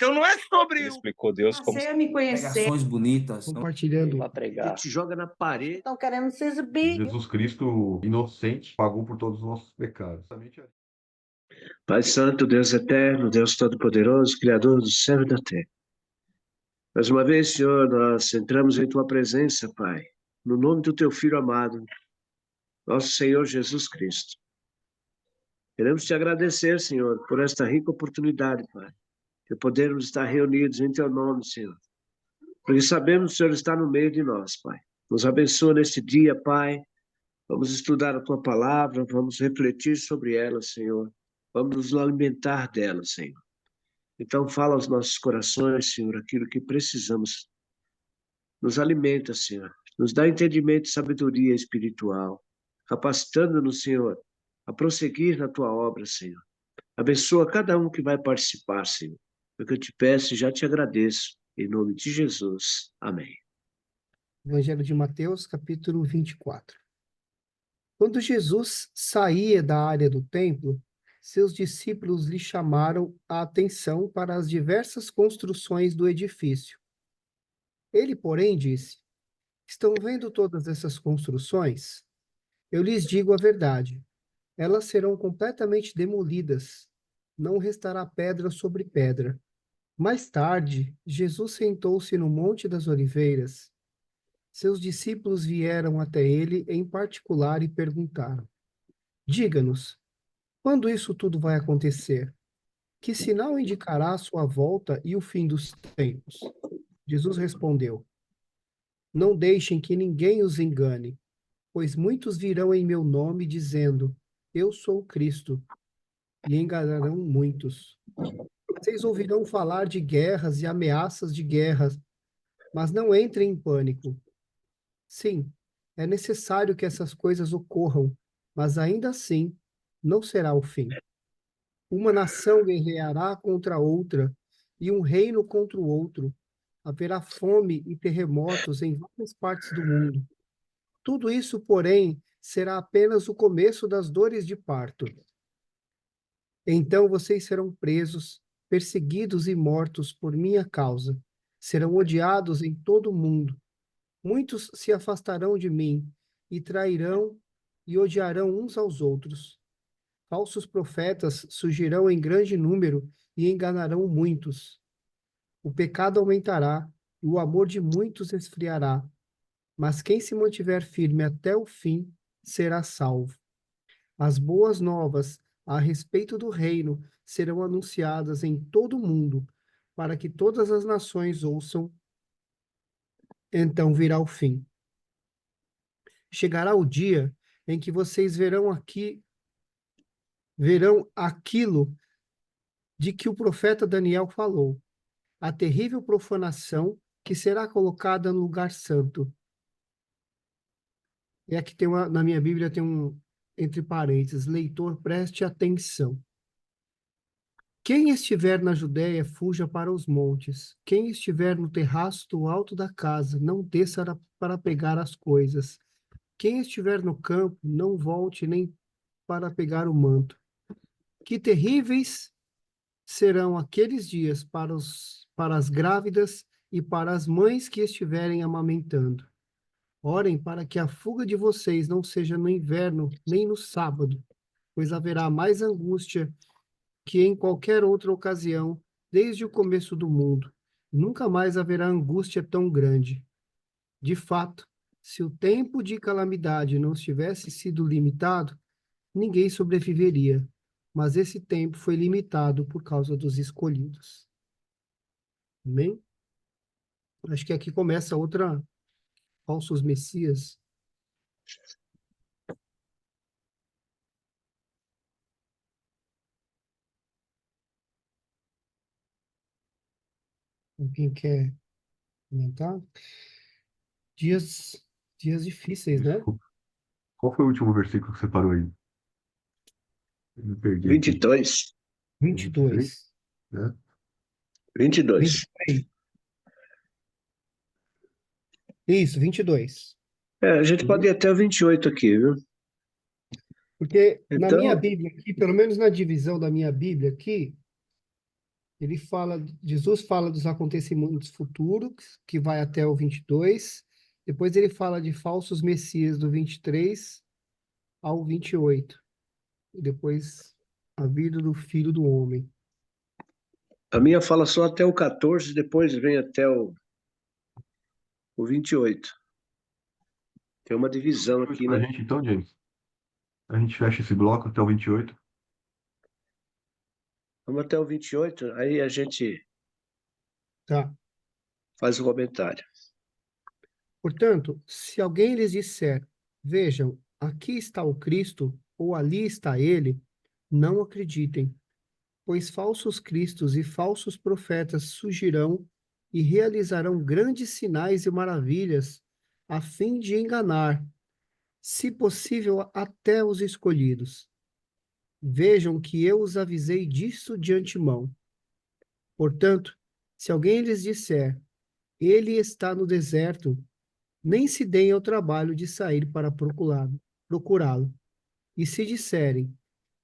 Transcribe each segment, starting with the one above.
Então não é sobre Ele explicou Deus como Passei a me conhecer. Pregações bonitas. Compartilhando. para Ele pregar. te joga na parede. Estão querendo se exibir. Jesus Cristo, inocente, pagou por todos os nossos pecados. Pai Santo, Deus eterno, Deus Todo-Poderoso, Criador do céu e da terra. Mais uma vez, Senhor, nós entramos em Tua presença, Pai, no nome do Teu Filho amado, nosso Senhor Jesus Cristo. Queremos Te agradecer, Senhor, por esta rica oportunidade, Pai, de podermos estar reunidos em Teu nome, Senhor. Porque sabemos que o Senhor está no meio de nós, Pai. Nos abençoa neste dia, Pai. Vamos estudar a Tua palavra, vamos refletir sobre ela, Senhor. Vamos nos alimentar dela, Senhor. Então fala aos nossos corações, Senhor, aquilo que precisamos. Nos alimenta, Senhor. Nos dá entendimento e sabedoria espiritual, capacitando-nos, Senhor, a prosseguir na Tua obra, Senhor. Abençoa cada um que vai participar, Senhor. É o que eu te peço e já te agradeço. Em nome de Jesus. Amém. Evangelho de Mateus, capítulo 24. Quando Jesus saía da área do templo, seus discípulos lhe chamaram a atenção para as diversas construções do edifício. Ele, porém, disse: Estão vendo todas essas construções? Eu lhes digo a verdade. Elas serão completamente demolidas. Não restará pedra sobre pedra. Mais tarde, Jesus sentou-se no Monte das Oliveiras. Seus discípulos vieram até ele em particular e perguntaram: Diga-nos, quando isso tudo vai acontecer? Que sinal indicará a sua volta e o fim dos tempos? Jesus respondeu: Não deixem que ninguém os engane, pois muitos virão em meu nome dizendo: Eu sou o Cristo, e enganarão muitos. Vocês ouvirão falar de guerras e ameaças de guerras, mas não entrem em pânico. Sim, é necessário que essas coisas ocorram, mas ainda assim não será o fim. Uma nação guerreará contra outra, e um reino contra o outro. Haverá fome e terremotos em várias partes do mundo. Tudo isso, porém, será apenas o começo das dores de parto. Então vocês serão presos, perseguidos e mortos por minha causa. Serão odiados em todo o mundo. Muitos se afastarão de mim e trairão e odiarão uns aos outros. Falsos profetas surgirão em grande número e enganarão muitos. O pecado aumentará e o amor de muitos esfriará. Mas quem se mantiver firme até o fim será salvo. As boas novas a respeito do reino serão anunciadas em todo o mundo, para que todas as nações ouçam. Então virá o fim. Chegará o dia em que vocês verão aquilo de que o profeta Daniel falou, a terrível profanação que será colocada no lugar santo. E aqui na minha Bíblia tem entre parênteses, leitor, preste atenção. Quem estiver na Judéia, fuja para os montes. Quem estiver no terraço do alto da casa, não desça para pegar as coisas. Quem estiver no campo, não volte nem para pegar o manto. Que terríveis serão aqueles dias para as grávidas e para as mães que estiverem amamentando. Orem para que a fuga de vocês não seja no inverno nem no sábado, pois haverá mais angústia que em qualquer outra ocasião, desde o começo do mundo. Nunca mais haverá angústia tão grande. De fato, se o tempo de calamidade não tivesse sido limitado, ninguém sobreviveria, mas esse tempo foi limitado por causa dos escolhidos. Amém? Acho que aqui começa outra falsos messias. Alguém quer comentar? Dias difíceis, né? Qual foi o último versículo que você parou aí? Eu me perdi. 22. 22. Né? 22. 23. Isso, 22. A gente pode ir até o 28 aqui, viu? Porque na Então- minha Bíblia aqui, pelo menos na divisão da minha Bíblia aqui, Jesus fala dos acontecimentos futuros, que vai até o 22. Depois ele fala de falsos messias do 23 ao 28. E depois a vida do Filho do Homem. A minha fala só até o 14, depois vem até o 28. Tem uma divisão aqui, Pra né? gente, então, James. A gente fecha esse bloco até o 28. Vamos até o 28, aí a gente Tá. faz o comentário. Portanto, se alguém lhes disser, vejam, aqui está o Cristo, ou ali está ele, não acreditem, pois falsos cristos e falsos profetas surgirão e realizarão grandes sinais e maravilhas, a fim de enganar, se possível, até os escolhidos. Vejam que eu os avisei disso de antemão. Portanto, se alguém lhes disser, ele está no deserto, nem se deem ao trabalho de sair para procurá-lo. E se disserem,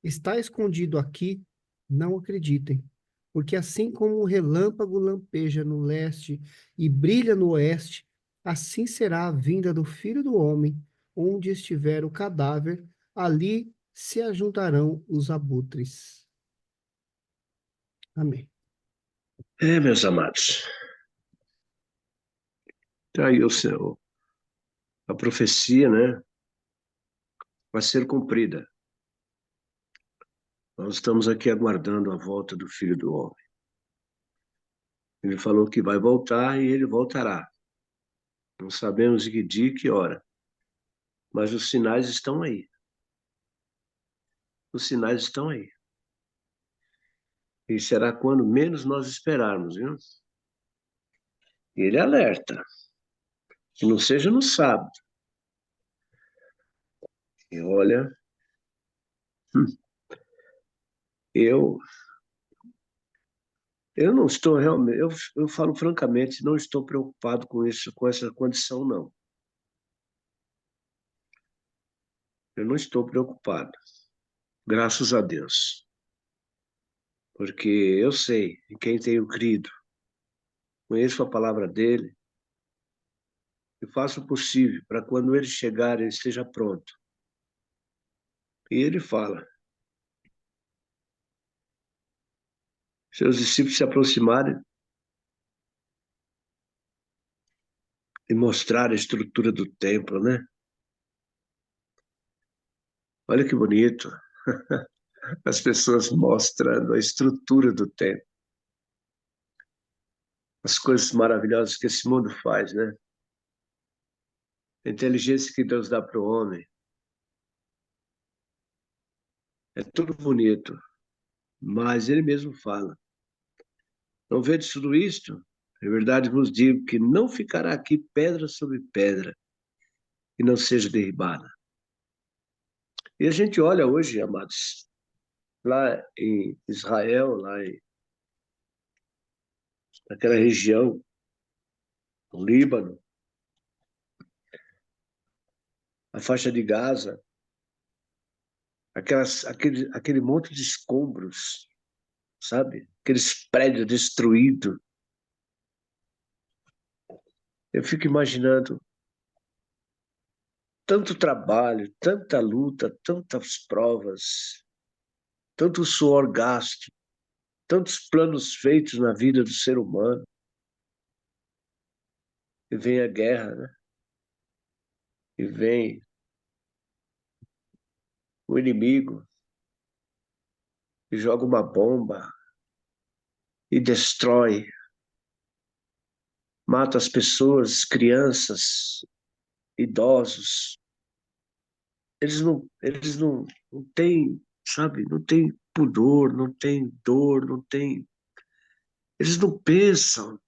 está escondido aqui, não acreditem, porque assim como um relâmpago lampeja no leste e brilha no oeste, assim será a vinda do Filho do Homem, onde estiver o cadáver, ali se ajuntarão os abutres. Amém. Meus amados. Tá aí a profecia, né? Vai ser cumprida. Nós estamos aqui aguardando a volta do Filho do Homem. Ele falou que vai voltar e ele voltará. Não sabemos de que dia e que hora, mas os sinais estão aí. Os sinais estão aí. E será quando menos nós esperarmos, viu? E ele alerta, que não seja no sábado. E olha, eu não estou realmente, eu falo francamente, não estou preocupado com isso, com essa condição, não. Eu não estou preocupado, graças a Deus. Porque eu sei em quem tenho crido, conheço a palavra dele e faço o possível para quando ele chegar, ele esteja pronto. E ele fala, seus discípulos se aproximarem e mostrar a estrutura do templo, né? Olha que bonito. As pessoas mostrando a estrutura do templo. As coisas maravilhosas que esse mundo faz, né? A inteligência que Deus dá para o homem. É tudo bonito. Mas ele mesmo fala. Não vedes tudo isto? Em verdade vos digo que não ficará aqui pedra sobre pedra que não seja derribada. E a gente olha hoje, amados, lá em Israel, naquela região, no Líbano, a faixa de Gaza, aquele monte de escombros, sabe? Aqueles prédios destruídos. Eu fico imaginando tanto trabalho, tanta luta, tantas provas, tanto suor gasto, tantos planos feitos na vida do ser humano. E vem a guerra, né? E vem o inimigo e joga uma bomba e destrói, mata as pessoas, crianças, idosos. Eles não têm, sabe, não têm pudor, não têm dor, não têm. Eles não pensam.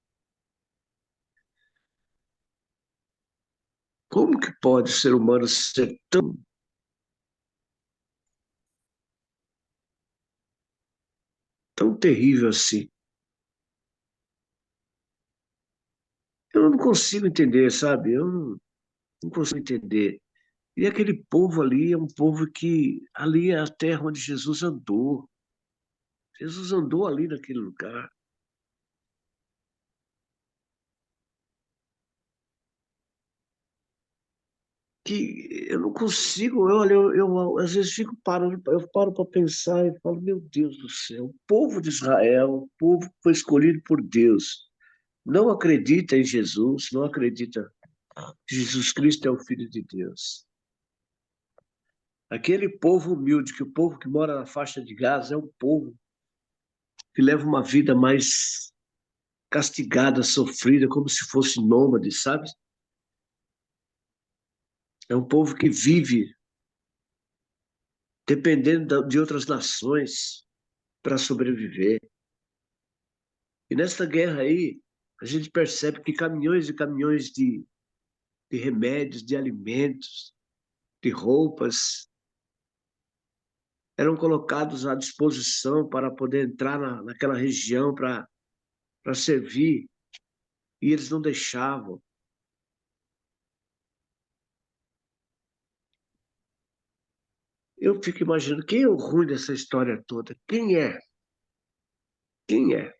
Como que pode o ser humano ser tão terrível assim? Eu não consigo entender, sabe? Eu não consigo entender. E aquele povo ali é um povo que ali é a terra onde Jesus andou. Jesus andou ali naquele lugar. que eu não consigo, olha, eu às vezes eu paro para pensar e falo, meu Deus do céu, o povo de Israel, o povo que foi escolhido por Deus, não acredita em Jesus, não acredita que Jesus Cristo é o Filho de Deus. Aquele povo humilde, que o povo que mora na faixa de Gaza é um povo que leva uma vida mais castigada, sofrida, como se fosse nômade, sabe? É um povo que vive dependendo de outras nações para sobreviver. E nessa guerra aí, a gente percebe que caminhões e caminhões de remédios, de alimentos, de roupas, eram colocados à disposição para poder entrar naquela região para servir, e eles não deixavam. Eu fico imaginando quem é o ruim dessa história toda? Quem é? Quem é?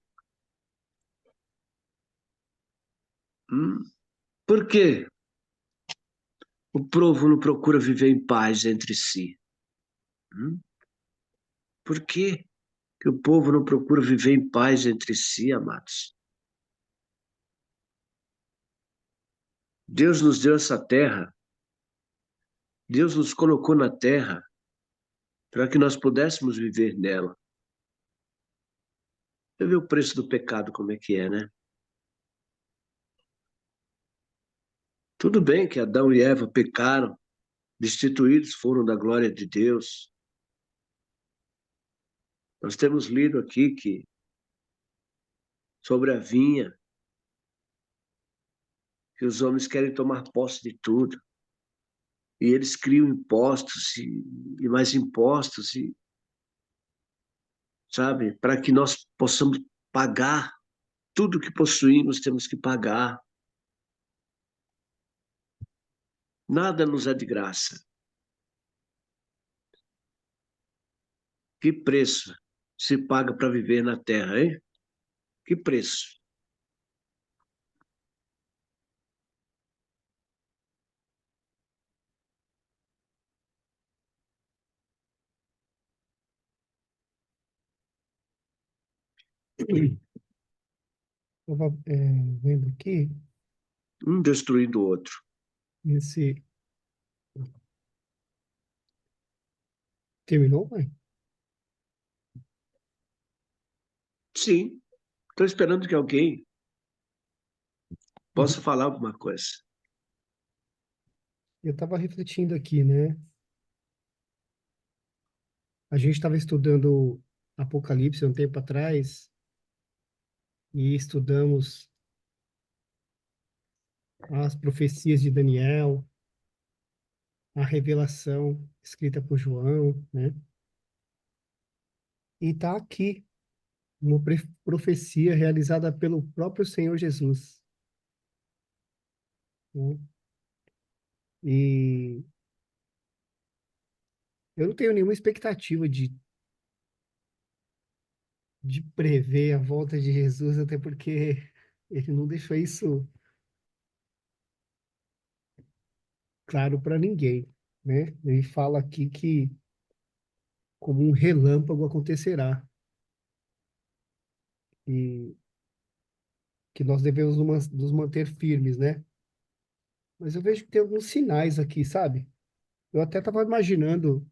Hum? Por quê? O povo não procura viver em paz entre si. Hum? Por quê que o povo não procura viver em paz entre si, amados? Deus nos deu essa terra, Deus nos colocou na terra para que nós pudéssemos viver nela. Você vê o preço do pecado como é que é, né? Tudo bem que Adão e Eva pecaram, destituídos foram da glória de Deus. Nós temos lido aqui que sobre a vinha, que os homens querem tomar posse de tudo. E eles criam impostos e mais impostos, e, sabe, para que nós possamos pagar tudo que possuímos, temos que pagar. Nada nos é de graça. Que preço se paga para viver na terra, hein? Que preço? Estava vendo aqui, Um destruindo o outro. esse... Terminou, mãe? Sim, estou esperando que alguém possa Uhum. falar alguma coisa. Eu estava refletindo aqui, né? A gente estava estudando Apocalipse há um tempo atrás e estudamos as profecias de Daniel, a revelação escrita por João, né? E está aqui uma profecia realizada pelo próprio Senhor Jesus, né? E eu não tenho nenhuma expectativa de prever a volta de Jesus, até porque ele não deixou isso claro para ninguém, né? Ele fala aqui que como um relâmpago acontecerá e que nós devemos nos manter firmes, né? Mas eu vejo que tem alguns sinais aqui, sabe? Eu até estava imaginando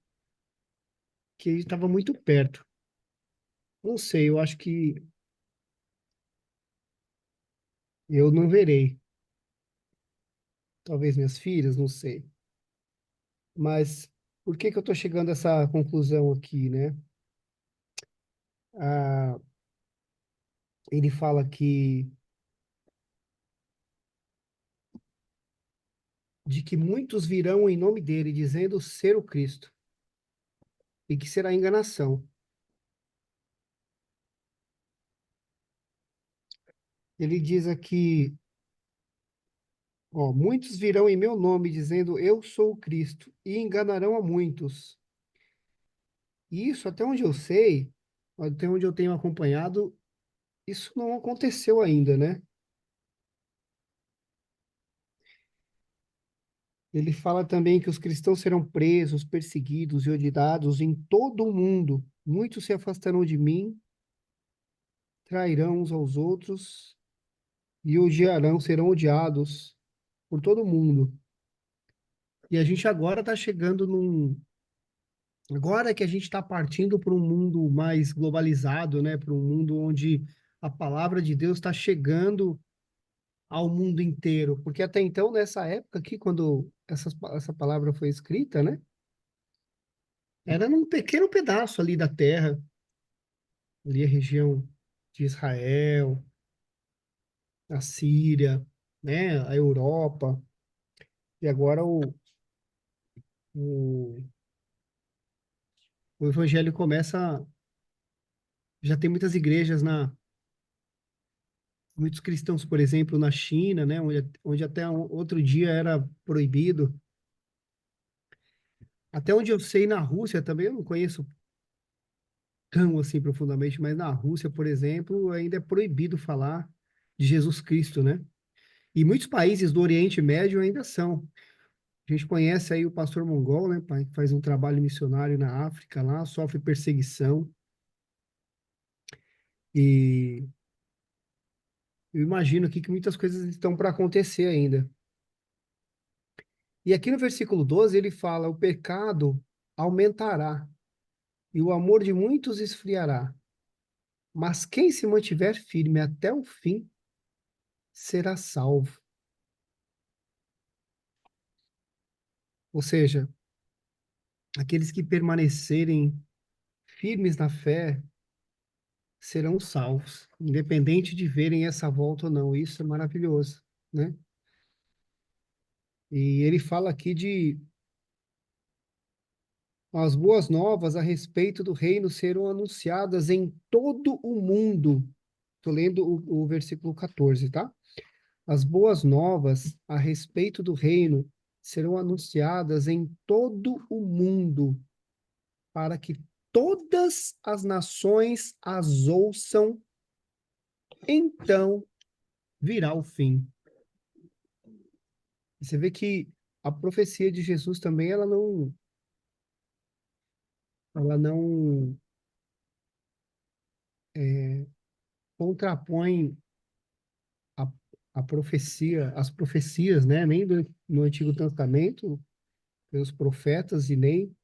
que ele estava muito perto. Não sei, eu acho que eu não verei. Talvez minhas filhas, não sei. Mas por que que eu estou chegando a essa conclusão aqui, né? Ah, ele fala que de que muitos virão em nome dele, dizendo ser o Cristo, e que será enganação. Ele diz aqui, ó, muitos virão em meu nome, dizendo eu sou o Cristo, e enganarão a muitos. E isso, até onde eu sei, até onde eu tenho acompanhado, isso não aconteceu ainda, né? Ele fala também que os cristãos serão presos, perseguidos e odiados em todo o mundo. Muitos se afastarão de mim, trairão uns aos outros e odiarão, serão odiados por todo mundo. E a gente agora está chegando num. Agora que a gente está partindo para um mundo mais globalizado, né? Para um mundo onde a palavra de Deus está chegando ao mundo inteiro. Porque até então, nessa época aqui, quando essa palavra foi escrita, né? Era num pequeno pedaço ali da terra, ali a região de Israel, a Síria, né? A Europa. E agora o, o evangelho começa. Já tem muitas igrejas muitos cristãos, por exemplo, na China, né, onde até outro dia era proibido. Até onde eu sei, na Rússia também, eu não conheço tão assim profundamente, mas na Rússia, por exemplo, ainda é proibido falar de Jesus Cristo, né? E muitos países do Oriente Médio ainda são. A gente conhece aí o pastor mongol, né, pai, que faz um trabalho missionário na África lá, sofre perseguição. E eu imagino aqui que muitas coisas estão para acontecer ainda. E aqui no versículo 12 ele fala: o pecado aumentará e o amor de muitos esfriará. Mas quem se mantiver firme até o fim será salvo. Ou seja, aqueles que permanecerem firmes na fé serão salvos, independente de verem essa volta ou não. Isso é maravilhoso, né? E ele fala aqui de as boas novas a respeito do reino serão anunciadas em todo o mundo. Estou lendo o versículo 14, tá? As boas novas a respeito do reino serão anunciadas em todo o mundo, para que todas as nações as ouçam, então virá o fim. Você vê que a profecia de Jesus também, ela não contrapõe a, a profecia, as profecias, né? Nem no Antigo Testamento, pelos profetas, e nem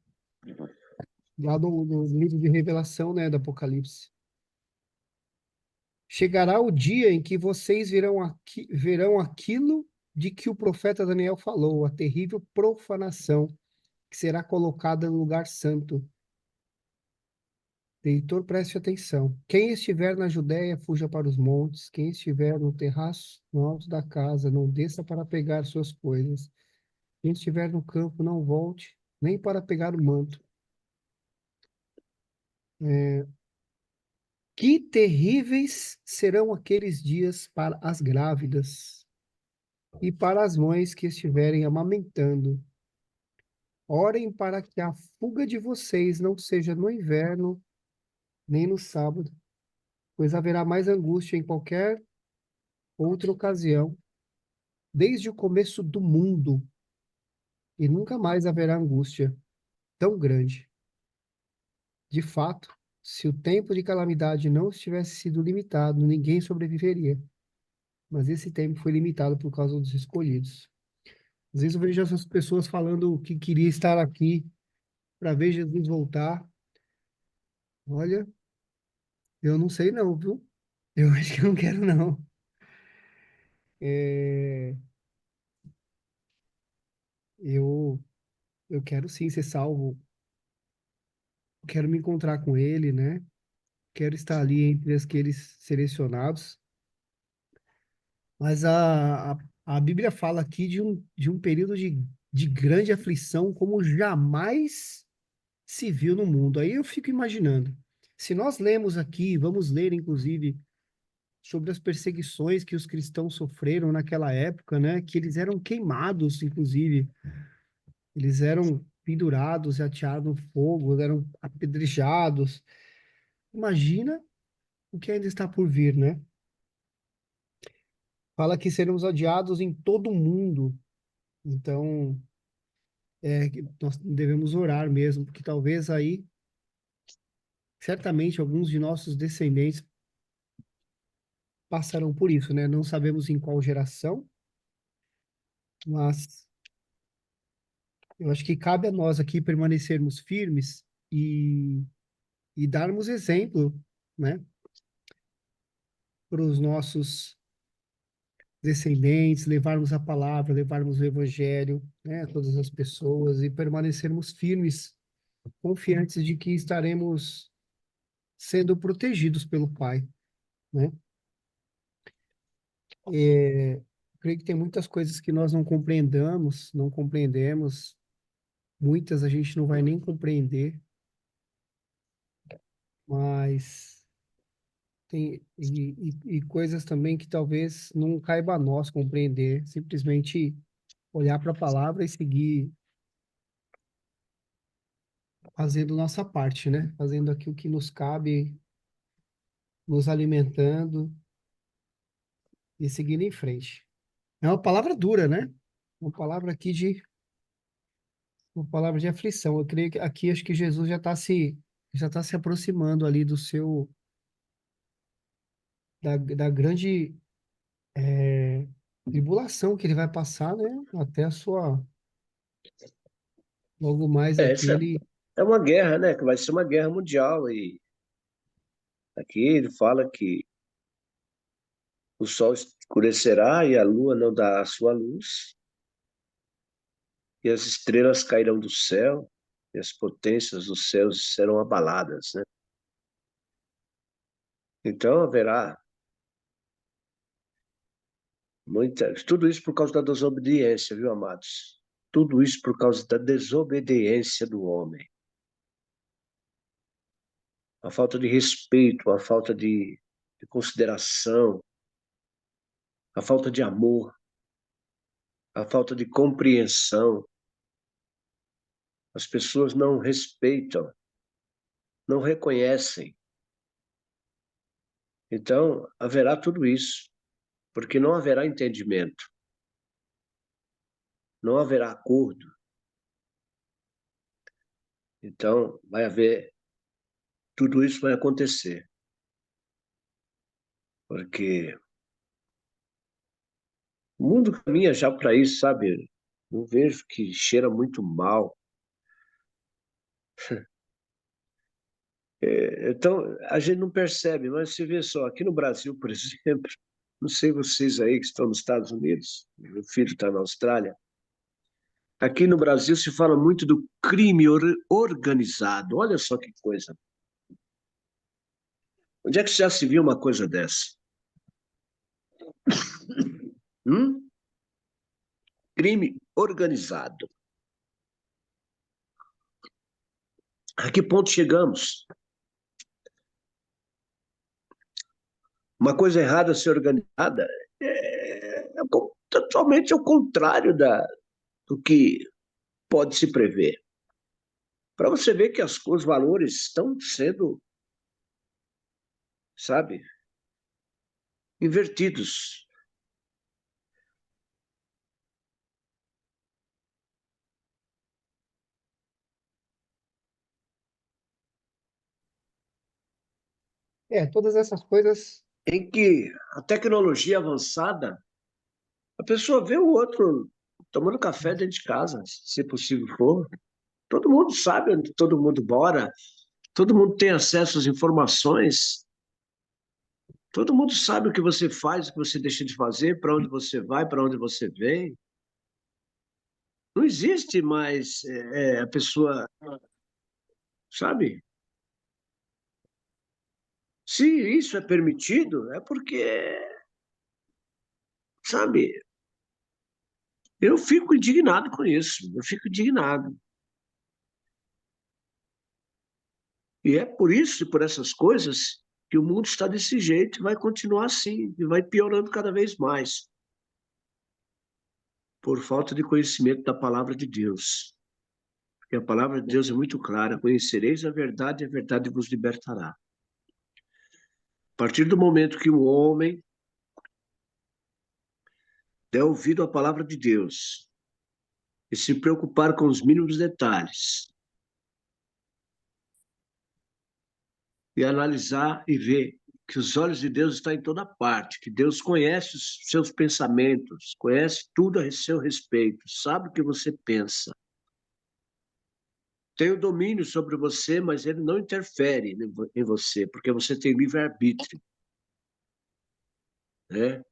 lá no livro de Revelação, né, do Apocalipse. Chegará o dia em que vocês verão aquilo de que o profeta Daniel falou, a terrível profanação que será colocada no lugar santo. Leitor, preste atenção. Quem estiver na Judéia, fuja para os montes. Quem estiver no terraço, no alto da casa, não desça para pegar suas coisas. Quem estiver no campo, não volte, nem para pegar o manto. Que terríveis serão aqueles dias para as grávidas e para as mães que estiverem amamentando. Orem para que a fuga de vocês não seja no inverno, nem no sábado, pois haverá mais angústia em qualquer outra ocasião, desde o começo do mundo, e nunca mais haverá angústia tão grande. De fato, se o tempo de calamidade não tivesse sido limitado, ninguém sobreviveria. Mas esse tempo foi limitado por causa dos escolhidos. Às vezes eu vejo essas pessoas falando que queria estar aqui para ver Jesus voltar. Olha, eu não sei não, viu? Eu acho que eu não quero não. É, eu, eu quero sim ser salvo. Quero me encontrar com ele, né? Quero estar ali entre aqueles selecionados. Mas a Bíblia fala aqui de um período de grande aflição como jamais se viu no mundo. Aí eu fico imaginando, se nós lemos aqui, vamos ler inclusive sobre as perseguições que os cristãos sofreram naquela época, né? Que eles eram queimados, inclusive, eles eram pendurados e ateados no fogo, eram apedrejados. Imagina o que ainda está por vir, né? Fala que seremos odiados em todo o mundo. Então, que nós devemos orar mesmo, porque talvez aí, certamente, alguns de nossos descendentes passarão por isso, né? Não sabemos em qual geração, mas eu acho que cabe a nós aqui permanecermos firmes e darmos exemplo, né, para os nossos descendentes, levarmos a palavra, levarmos o evangelho, né, a todas as pessoas e permanecermos firmes, confiantes de que estaremos sendo protegidos pelo Pai, né? Creio que tem muitas coisas que nós não compreendamos, não compreendemos, muitas a gente não vai nem compreender, mas tem e coisas também que talvez não caiba a nós compreender, simplesmente olhar para a palavra e seguir fazendo nossa parte, né? Fazendo aquilo que nos cabe, nos alimentando e seguindo em frente. É uma palavra dura, né? Uma palavra de aflição. Eu creio que aqui acho que Jesus já está se aproximando ali da grande tribulação que ele vai passar, né? Até a sua, logo mais aqui Essa ele, é uma guerra, né? Que vai ser uma guerra mundial. E aqui ele fala que o sol escurecerá e a lua não dará a sua luz, e as estrelas cairão do céu, e as potências dos céus serão abaladas, né? Então haverá tudo isso por causa da desobediência, viu, amados? Tudo isso por causa da desobediência do homem. A falta de respeito, a falta de consideração, a falta de amor, a falta de compreensão. As pessoas não respeitam, não reconhecem. Então, haverá tudo isso, porque não haverá entendimento, não haverá acordo. Então, tudo isso vai acontecer, porque o mundo caminha já para isso, sabe? Eu vejo que cheira muito mal. Então, a gente não percebe, mas você vê só, aqui no Brasil, por exemplo, não sei vocês aí que estão nos Estados Unidos, meu filho está na Austrália, aqui no Brasil se fala muito do crime organizado. Olha só que coisa. Onde é que já se viu uma coisa dessa? Hum? Crime organizado. A que ponto chegamos? Uma coisa errada ser organizada é totalmente ao contrário do que pode se prever. Para você ver que os valores estão sendo, sabe, invertidos. todas essas coisas, Em que a tecnologia avançada, a pessoa vê o outro tomando café dentro de casa, se possível for. Todo mundo sabe onde todo mundo mora, todo mundo tem acesso às informações, todo mundo sabe o que você faz, o que você deixa de fazer, para onde você vai, para onde você vem. Não existe mais a pessoa, sabe? Se isso é permitido, é porque, sabe, eu fico indignado com isso, eu fico indignado. E é por isso e por essas coisas que o mundo está desse jeito e vai continuar assim, e vai piorando cada vez mais, por falta de conhecimento da palavra de Deus. Porque a palavra de Deus é muito clara: conhecereis a verdade e a verdade vos libertará. A partir do momento que o homem der ouvido à palavra de Deus e se preocupar com os mínimos detalhes. E analisar e ver que os olhos de Deus estão em toda parte, que Deus conhece os seus pensamentos, conhece tudo a seu respeito, sabe o que você pensa. Tem o domínio sobre você, mas ele não interfere em você, porque você tem livre-arbítrio, né?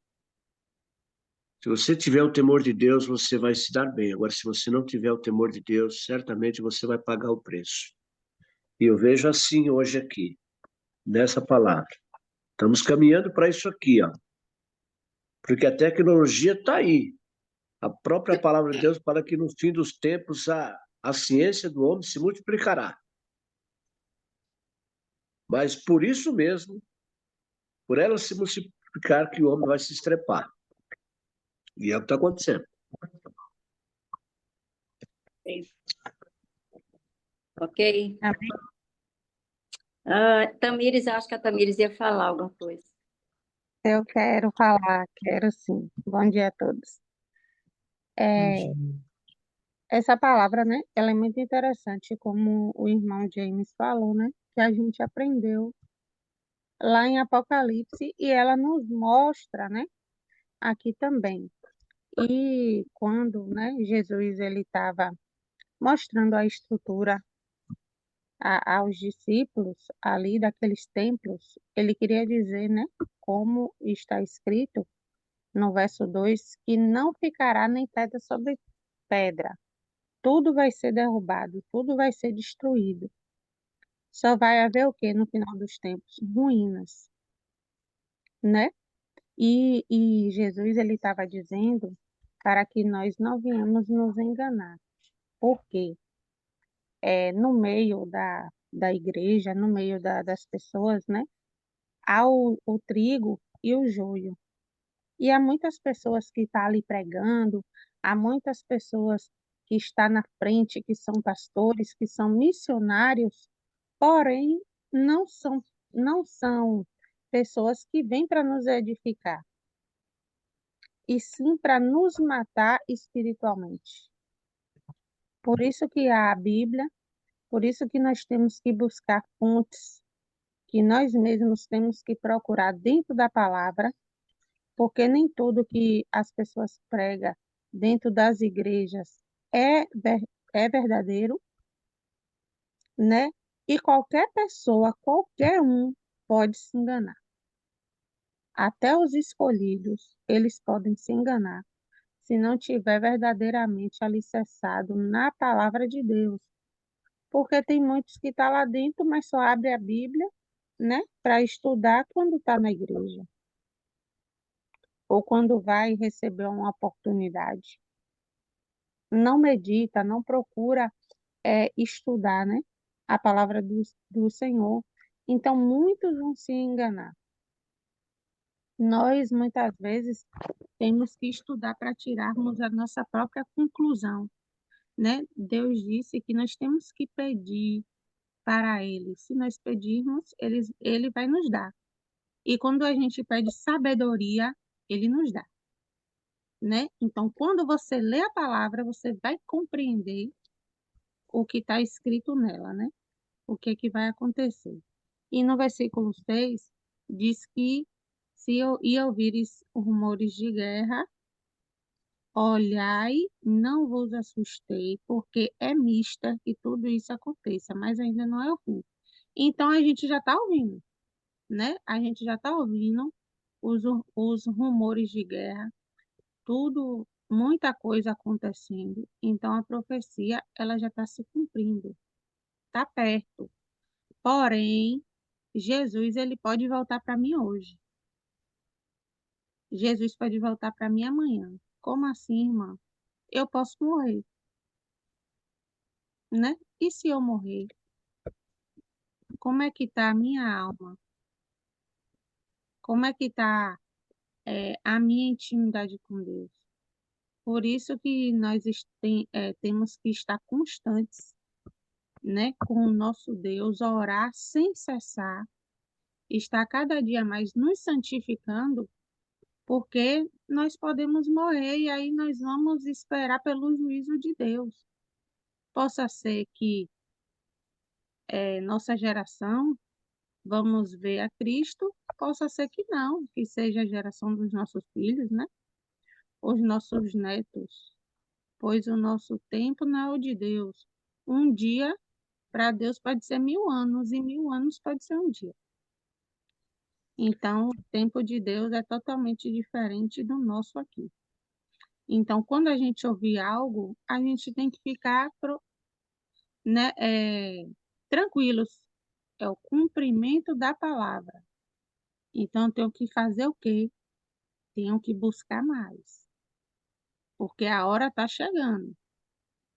Se você tiver o temor de Deus, você vai se dar bem. Agora, se você não tiver o temor de Deus, certamente você vai pagar o preço. E eu vejo assim hoje aqui, nessa palavra. Estamos caminhando para isso aqui, ó. Porque a tecnologia está aí. A própria palavra de Deus fala que no fim dos tempos a ciência do homem se multiplicará. Mas por isso mesmo, por ela se multiplicar, que o homem vai se estrepar. E é o que está acontecendo. Ok? Amém. Tamires, acho que a Tamires ia falar alguma coisa. Eu quero falar, quero sim. Bom dia a todos. É, essa palavra, né, ela é muito interessante, como o irmão James falou, né, que a gente aprendeu lá em Apocalipse e ela nos mostra, né, aqui também. E quando, né, Jesus ele estava mostrando a estrutura aos discípulos ali daqueles templos, ele queria dizer, né, como está escrito no verso 2, que não ficará nem pedra sobre pedra. Tudo vai ser derrubado, tudo vai ser destruído. Só vai haver o quê no final dos tempos? Ruínas, né? E Jesus ele estava dizendo para que nós não venhamos nos enganar. Por quê? No meio da igreja, no meio das pessoas, né? Há o trigo e o joio. E há muitas pessoas que estão ali pregando, há muitas pessoas que estão na frente, que são pastores, que são missionários, porém não são pessoas que vêm para nos edificar, e sim para nos matar espiritualmente. Por isso que há a Bíblia, por isso que nós temos que buscar fontes, que nós mesmos temos que procurar dentro da palavra, porque nem tudo que as pessoas pregam dentro das igrejas é verdadeiro, né? E qualquer pessoa, qualquer um, pode se enganar. Até os escolhidos, eles podem se enganar, se não tiver verdadeiramente alicerçado na palavra de Deus. Porque tem muitos que estão lá dentro, mas só abre a Bíblia, né, para estudar quando está na igreja, ou quando vai receber uma oportunidade. Não medita, não procura estudar, né, a palavra do Senhor. Então, muitos vão se enganar. Nós, muitas vezes, temos que estudar para tirarmos a nossa própria conclusão, né? Deus disse que nós temos que pedir para Ele. Se nós pedirmos, Ele vai nos dar. E quando a gente pede sabedoria, Ele nos dá, né? Então, quando você lê a palavra, você vai compreender o que está escrito nela, né? O que vai acontecer. E no versículo 6, diz que se eu ouvires rumores de guerra, olhai, não vos assustei, porque é mista que tudo isso aconteça, mas ainda não é o fim. Então, a gente já está ouvindo, né? A gente já está ouvindo os rumores de guerra, tudo, muita coisa acontecendo. Então, a profecia, ela já está se cumprindo, está perto. Porém, Jesus, ele pode voltar para mim hoje. Jesus pode voltar para mim amanhã. Como assim, irmã? Eu posso morrer, né? E se eu morrer? Como é que está a minha alma? Como é que está a minha intimidade com Deus? Por isso que nós temos que estar constantes, né, com o nosso Deus, orar sem cessar, estar cada dia mais nos santificando, porque nós podemos morrer e aí nós vamos esperar pelo juízo de Deus. Possa ser que nossa geração vamos ver a Cristo, possa ser que não, que seja a geração dos nossos filhos, né? Os nossos netos, pois o nosso tempo não é o de Deus. Um dia, para Deus, pode ser 1000 anos, e 1000 anos pode ser um dia. Então, o tempo de Deus é totalmente diferente do nosso aqui. Então, quando a gente ouvir algo, a gente tem que ficar né, tranquilos. É o cumprimento da palavra. Então, eu tenho que fazer o quê? Tenho que buscar mais, porque a hora está chegando.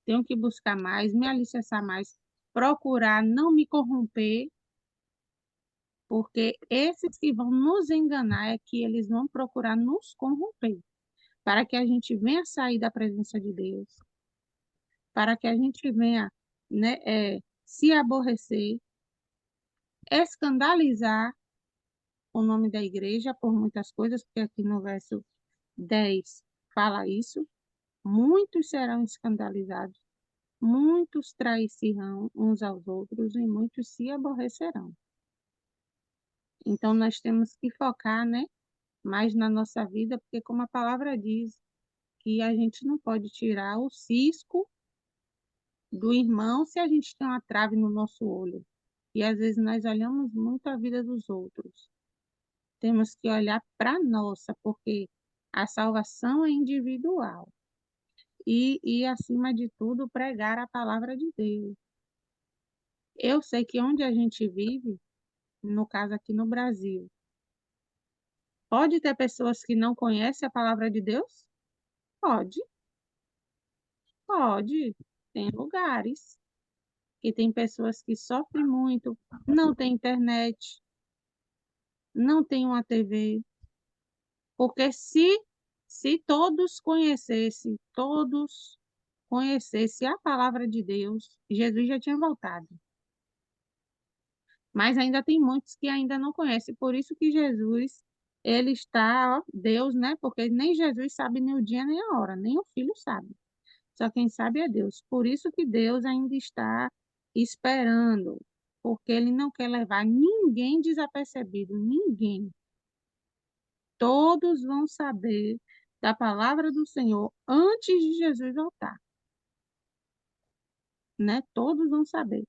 Tenho que buscar mais, me alicerçar mais, procurar não me corromper, porque esses que vão nos enganar é que eles vão procurar nos corromper, para que a gente venha sair da presença de Deus, para que a gente venha, né, se aborrecer, escandalizar o nome da igreja por muitas coisas, porque aqui no verso 10 fala isso. Muitos serão escandalizados, muitos trairão uns aos outros e muitos se aborrecerão. Então, nós temos que focar, né, mais na nossa vida, porque como a palavra diz, que a gente não pode tirar o cisco do irmão se a gente tem uma trave no nosso olho. E às vezes nós olhamos muito a vida dos outros. Temos que olhar para a nossa, porque a salvação é individual. E, acima de tudo, pregar a palavra de Deus. Eu sei que onde a gente vive, no caso aqui no Brasil, pode ter pessoas que não conhecem a palavra de Deus? Pode, pode. Tem lugares que tem pessoas que sofrem muito, não tem internet, não tem uma TV, porque se todos conhecessem a palavra de Deus, Jesus já tinha voltado. Mas ainda tem muitos que ainda não conhecem, por isso que Jesus, ele está, ó, Deus, né? Porque nem Jesus sabe nem o dia nem a hora, nem o Filho sabe. Só quem sabe é Deus. Por isso que Deus ainda está esperando, porque ele não quer levar ninguém desapercebido, ninguém. Todos vão saber da palavra do Senhor antes de Jesus voltar, né? Todos vão saber.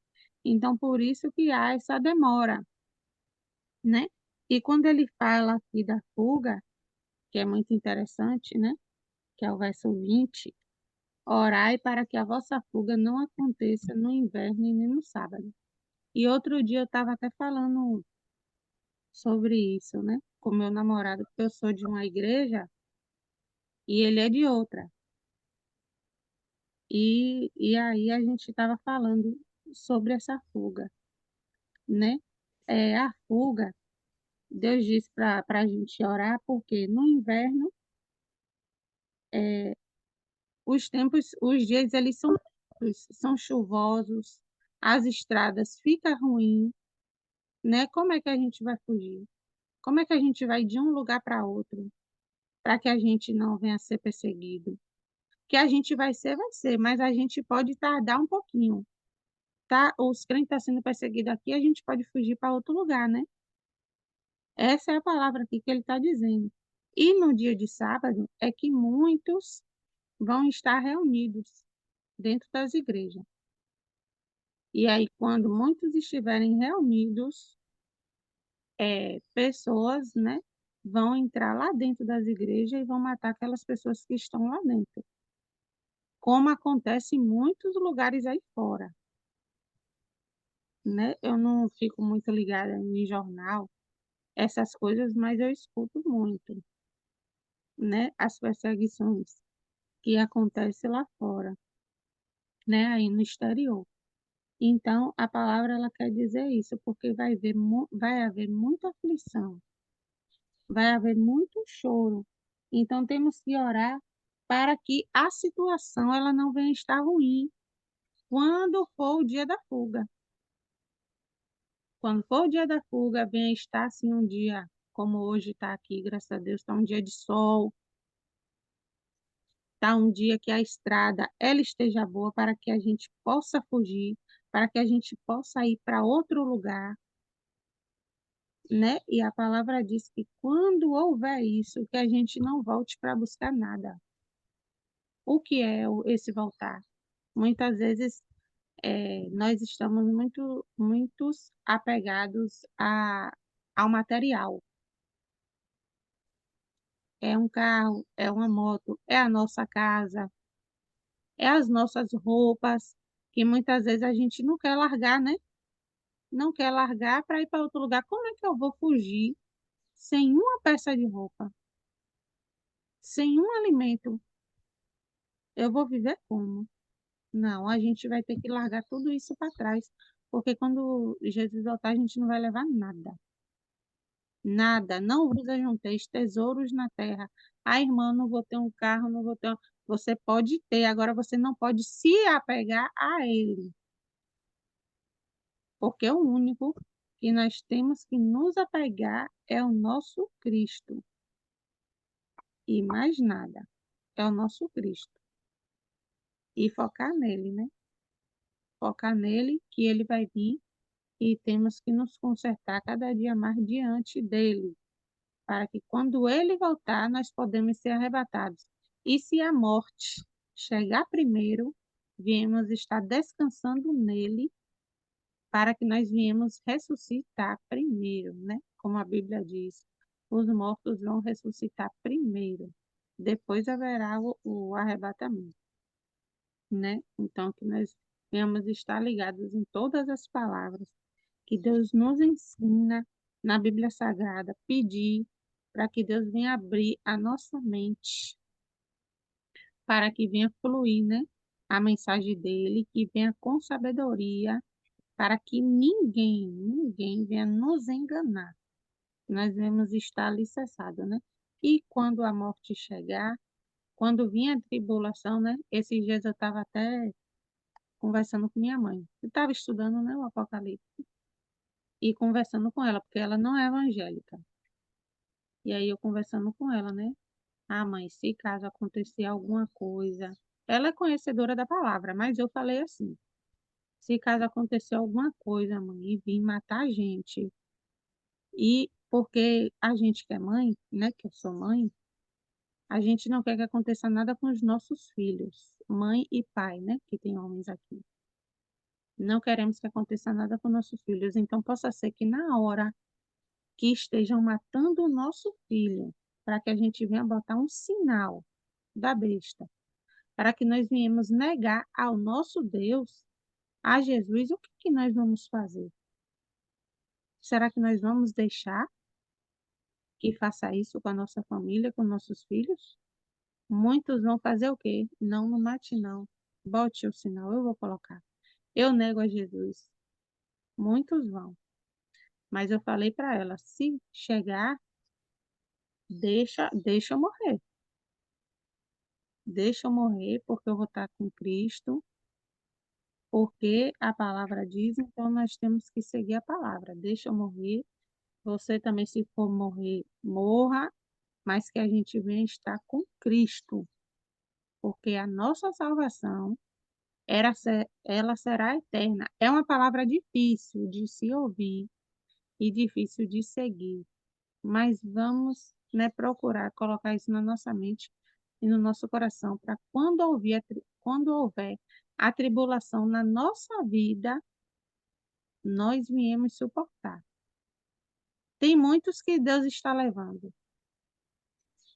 Então, por isso que há essa demora, né? E quando ele fala aqui da fuga, que é muito interessante, né? Que é o verso 20, orai para que a vossa fuga não aconteça no inverno e nem no sábado. E outro dia eu estava até falando sobre isso, né? Com meu namorado, porque eu sou de uma igreja e ele é de outra. E aí a gente estava falando sobre essa fuga, né? A fuga, Deus disse para a gente orar, porque no inverno os dias eles são chuvosos, as estradas ficam ruins, né? Como é que a gente vai fugir? Como é que a gente vai de um lugar para outro, para que a gente não venha a ser perseguido? Que a gente vai ser, mas a gente pode tardar um pouquinho, tá? Os crentes estão sendo perseguidos aqui, a gente pode fugir para outro lugar, né? Essa é a palavra aqui que ele está dizendo. E no dia de sábado é que muitos vão estar reunidos dentro das igrejas. E aí, quando muitos estiverem reunidos, pessoas, né, vão entrar lá dentro das igrejas e vão matar aquelas pessoas que estão lá dentro. Como acontece em muitos lugares aí fora, né? Eu não fico muito ligada em jornal, essas coisas, mas eu escuto muito, né, as perseguições que acontecem lá fora, né, aí no exterior. Então, a palavra ela quer dizer isso, porque vai haver muita aflição, vai haver muito choro. Então, temos que orar para que a situação ela não venha estar ruim quando for o dia da fuga. Quando for o dia da fuga, venha estar assim um dia como hoje está aqui, graças a Deus, está um dia de sol, está um dia que a estrada ela esteja boa para que a gente possa fugir, para que a gente possa ir para outro lugar, né? E a palavra diz que quando houver isso, que a gente não volte para buscar nada. O que é esse voltar? Muitas vezes nós estamos muitos apegados ao material. É um carro, é uma moto, é a nossa casa, é as nossas roupas, que muitas vezes a gente não quer largar, né? Não quer largar para ir para outro lugar. Como é que eu vou fugir sem uma peça de roupa, sem um alimento? Eu vou viver como? Não, a gente vai ter que largar tudo isso para trás, porque quando Jesus voltar, a gente não vai levar nada. Nada, não vos ajunteis tesouros na terra. Ah, irmã, não vou ter um carro, não vou ter. Você pode ter, agora você não pode se apegar a ele, porque o único que nós temos que nos apegar é o nosso Cristo. E mais nada, é o nosso Cristo. E focar nele, né? Focar nele, que ele vai vir e temos que nos consertar cada dia mais diante dele, para que quando ele voltar, nós podemos ser arrebatados. E se a morte chegar primeiro, viemos estar descansando nele, para que nós viemos ressuscitar primeiro, né? Como a Bíblia diz, os mortos vão ressuscitar primeiro, depois haverá o arrebatamento, né? Então, que nós venhamos estar ligados em todas as palavras que Deus nos ensina na Bíblia Sagrada, pedir para que Deus venha abrir a nossa mente, para que venha fluir, né, a mensagem dele, que venha com sabedoria, para que ninguém venha nos enganar. Nós devemos estar alicerçados, né? E quando a morte chegar, quando vir a tribulação, né? Esses dias eu estava até conversando com minha mãe. Eu estava estudando, né, o Apocalipse e conversando com ela, porque ela não é evangélica. E aí eu conversando com ela, né? Ah, mãe, se caso acontecer alguma coisa, ela é conhecedora da palavra, mas eu falei assim: se caso acontecer alguma coisa, mãe, e vir matar a gente, e porque a gente que é mãe, né, que eu sou mãe, a gente não quer que aconteça nada com os nossos filhos, mãe e pai, né, que tem homens aqui. Não queremos que aconteça nada com nossos filhos, então possa ser que na hora que estejam matando o nosso filho, para que a gente venha botar um sinal da besta, para que nós venhamos negar ao nosso Deus, a Jesus, o que que nós vamos fazer? Será que nós vamos deixar que faça isso com a nossa família, com nossos filhos? Muitos vão fazer o quê? Não, não mate não. Bote o sinal, eu vou colocar. Eu nego a Jesus. Muitos vão. Mas eu falei para ela, se chegar, deixa eu morrer. Deixa eu morrer, porque eu vou estar com Cristo, porque a palavra diz, então nós temos que seguir a palavra. Deixa eu morrer. Você também, se for morrer, morra, mas que a gente venha estar com Cristo, porque a nossa salvação, ela será eterna. É uma palavra difícil de se ouvir e difícil de seguir, mas vamos, né, procurar colocar isso na nossa mente e no nosso coração, para quando houver a tribulação na nossa vida, nós viemos suportar. Tem muitos que Deus está levando.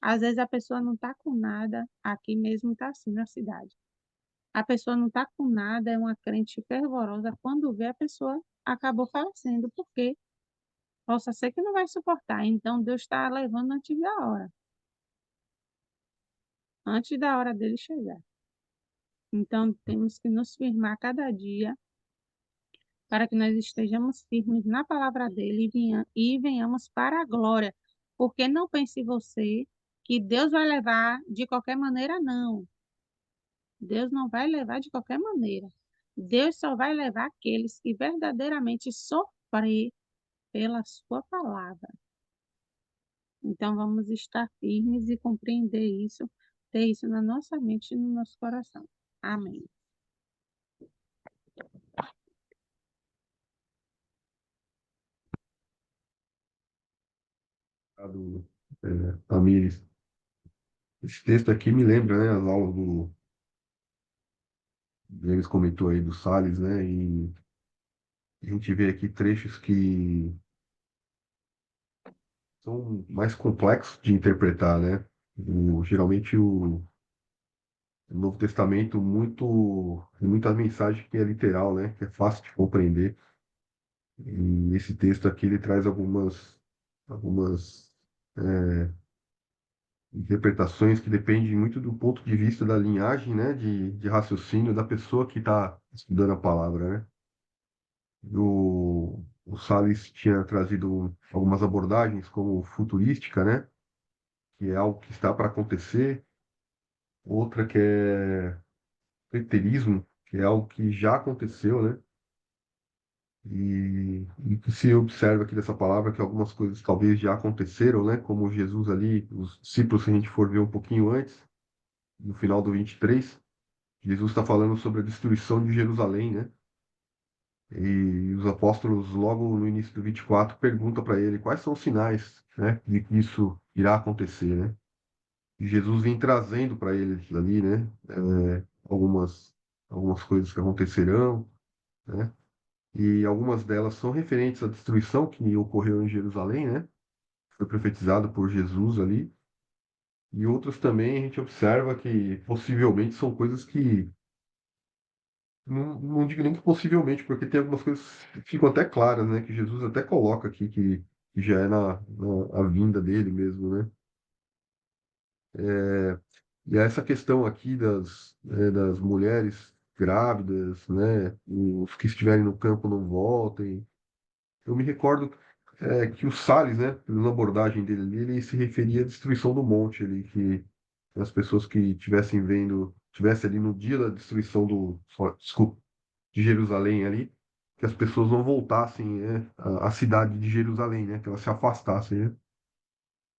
Às vezes a pessoa não está com nada, aqui mesmo está assim na cidade. A pessoa não está com nada, é uma crente fervorosa, quando vê a pessoa acabou falecendo, porque possa ser que não vai suportar. Então Deus está levando antes da hora dele chegar. Então temos que nos firmar cada dia para que nós estejamos firmes na palavra dele e venhamos para a glória. Porque não pense você que Deus vai levar de qualquer maneira, não. Deus não vai levar de qualquer maneira. Deus só vai levar aqueles que verdadeiramente sofrer pela sua palavra. Então, vamos estar firmes e compreender isso, ter isso na nossa mente e no nosso coração. Amém. Obrigado, Tamires. Esse texto aqui me lembra, né, as aulas do James comentou aí do Salles, né, e a gente vê aqui trechos que são mais complexos de interpretar, né? Geralmente o Novo Testamento tem muita mensagem que é literal, né? Que é fácil de compreender. E esse texto aqui ele traz algumas interpretações que dependem muito do ponto de vista da linhagem, né? De raciocínio da pessoa que está estudando a palavra, né? O Salles tinha trazido algumas abordagens como futurística, né? Que é algo que está para acontecer. Outra que é preterismo, que é algo que já aconteceu, né? E que se observa aqui dessa palavra que algumas coisas talvez já aconteceram, né? Como Jesus ali, os discípulos, se a gente for ver um pouquinho antes, no final do 23, Jesus está falando sobre a destruição de Jerusalém, né? E os apóstolos, logo no início do 24, perguntam para ele quais são os sinais, né, de que isso irá acontecer, né? E Jesus vem trazendo para eles ali, né, algumas coisas que acontecerão, né? E algumas delas são referentes à destruição que ocorreu em Jerusalém, né? Foi profetizado por Jesus ali. E outras também a gente observa que possivelmente são coisas que não digo nem que possivelmente, porque tem algumas coisas que ficam até claras, né? Que Jesus até coloca aqui que já é na a vinda dele mesmo, né? E essa questão aqui das mulheres grávidas, né? Os que estiverem no campo não voltem. Eu me recordo que o Salles, né? Na abordagem dele ali, ele se referia à destruição do monte ali, que as pessoas que tivessem ali no dia da destruição desculpa, de Jerusalém ali, que as pessoas não voltassem, né, à cidade de Jerusalém, né, que elas se afastassem, né?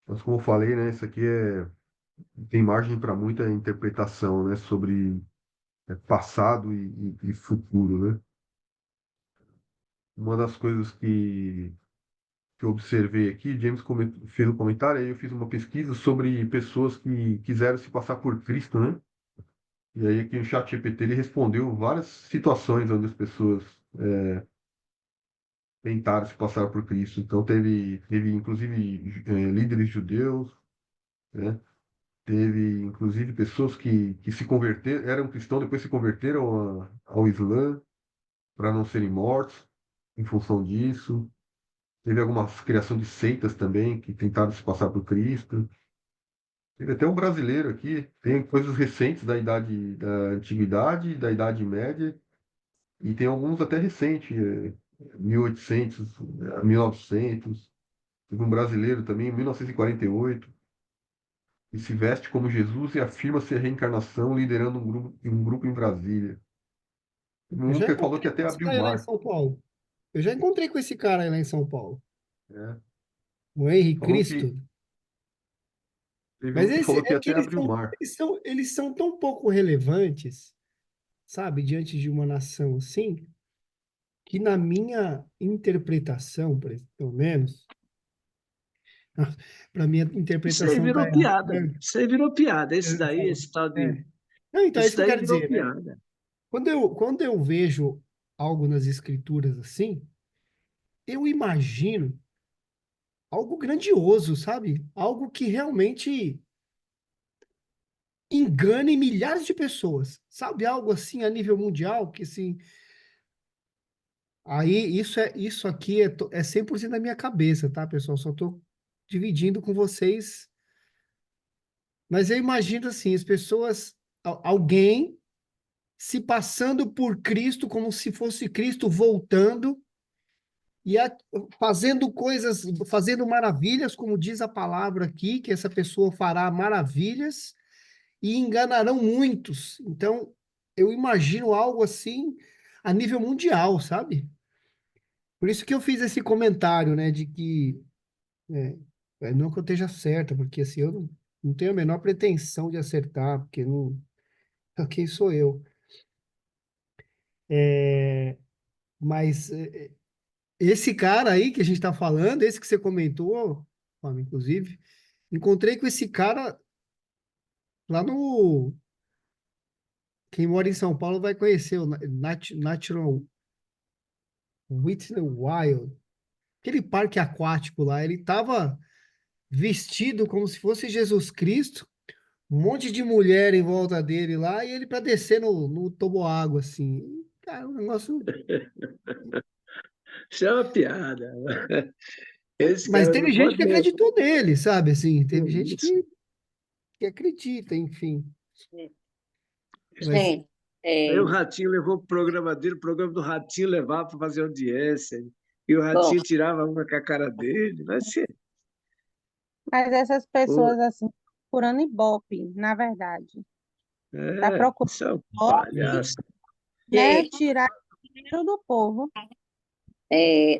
Mas como eu falei, né, isso aqui tem margem para muita interpretação, né, sobre passado e futuro, né? Uma das coisas que eu observei aqui, James fez um comentário, aí eu fiz uma pesquisa sobre pessoas que quiseram se passar por Cristo, né? E aí aqui no ChatGPT ele respondeu várias situações onde as pessoas tentaram se passar por Cristo. Então teve inclusive líderes judeus, né? Teve inclusive pessoas que se converteram, eram cristãos, depois se converteram ao Islã para não serem mortos em função disso. Teve alguma criação de seitas também que tentaram se passar por Cristo. Teve até um brasileiro aqui, tem coisas recentes da antiguidade, da Idade Média, e tem alguns até recentes, 1800, 1900. Teve um brasileiro também, em 1948, que se veste como Jesus e afirma ser a reencarnação, liderando um grupo em Brasília. Eu Um já que falou que encontrei até com esse abriu o cara lá em mar. São Paulo. Eu já encontrei com esse cara lá em São Paulo. Né? O Henry Falou que Cristo. teve Mas um que esse falou que é que até abriu o mar. eles são tão pouco relevantes, sabe, diante de uma nação assim, que na minha interpretação, pelo menos, para minha Isso aí interpretação tá virou piada. errada. Isso aí virou piada. Eu Esse ia daí, falar. esse tal de. É. Não, então é Isso isso que eu daí quero virou dizer, né? piada. Quando eu vejo algo nas escrituras assim, eu imagino algo grandioso, sabe? Algo que realmente engane milhares de pessoas, sabe? Algo assim a nível mundial, que assim, aí isso aqui é 100% da minha cabeça, tá, pessoal? Só estou dividindo com vocês, mas eu imagino assim, as pessoas, alguém se passando por Cristo como se fosse Cristo voltando e fazendo coisas, fazendo maravilhas, como diz a palavra aqui, que essa pessoa fará maravilhas e enganarão muitos. Então, eu imagino algo assim a nível mundial, sabe? Por isso que eu fiz esse comentário, né, de que Não que eu esteja certa, porque assim, eu não tenho a menor pretensão de acertar, porque não, quem sou eu? É, mas esse cara aí que a gente está falando, esse que você comentou, Fábio, inclusive, encontrei com esse cara lá no. Quem mora em São Paulo vai conhecer o Natural Whitney Wild. Aquele parque aquático lá, ele estava vestido como se fosse Jesus Cristo, um monte de mulher em volta dele lá, e ele para descer no toboágua, assim. Cara, um negócio. Isso é uma piada. Esse Mas cara teve não gente pode que nem. acreditou nele, sabe? Assim, teve gente Isso. que acredita, enfim. Mas, Gente, Aí o Ratinho levou o programa dele, o programa do Ratinho levava para fazer audiência. E o bom, Ratinho tirava uma com a cara dele. Vai ser. Mas essas Pô, pessoas, assim, procurando Ibope, na verdade. Tá procurando isso é um Ibope, palhaço. né? gente, Tirar dinheiro do povo.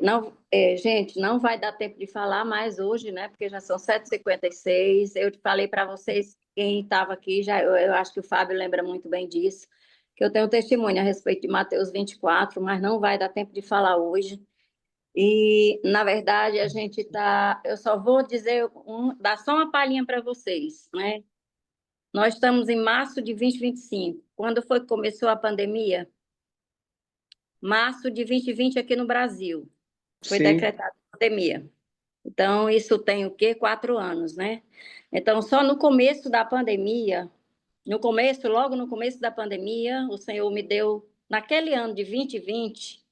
não, gente, não vai dar tempo de falar mais hoje, né? Porque já são 7h56. Eu falei para vocês, quem estava aqui, eu acho que o Fábio lembra muito bem disso, que eu tenho testemunho a respeito de Mateus 24, mas não vai dar tempo de falar hoje. E, na verdade, a gente está. Eu só vou dizer, dar só uma palhinha para vocês, né? Nós estamos em março de 2025. Quando foi que começou a pandemia? Março de 2020 aqui no Brasil. Foi Sim, decretada a pandemia. Então, isso tem o quê? 4 anos, né? Então, só no começo da pandemia, logo no começo da pandemia, o Senhor me deu, naquele ano de 2020,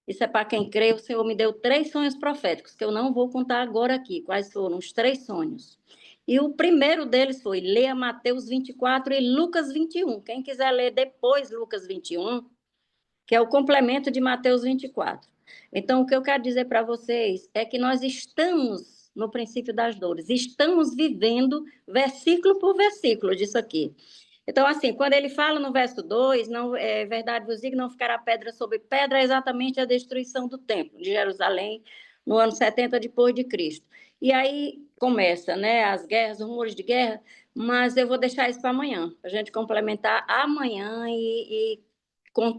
isso é para quem crê, o Senhor me deu 3 sonhos proféticos, que eu não vou contar agora aqui, quais foram os 3 sonhos. E o primeiro deles foi, leia Mateus 24 e Lucas 21. Quem quiser ler depois Lucas 21, que é o complemento de Mateus 24. Então, o que eu quero dizer para vocês é que nós estamos no princípio das dores, estamos vivendo versículo por versículo disso aqui. Então, assim, quando ele fala no verso 2, não, é verdade vos digo, não ficará pedra sobre pedra, é exatamente a destruição do templo de Jerusalém no ano 70 depois de Cristo. E aí começa, né, as guerras, os rumores de guerra, mas eu vou deixar isso para amanhã, para a gente complementar amanhã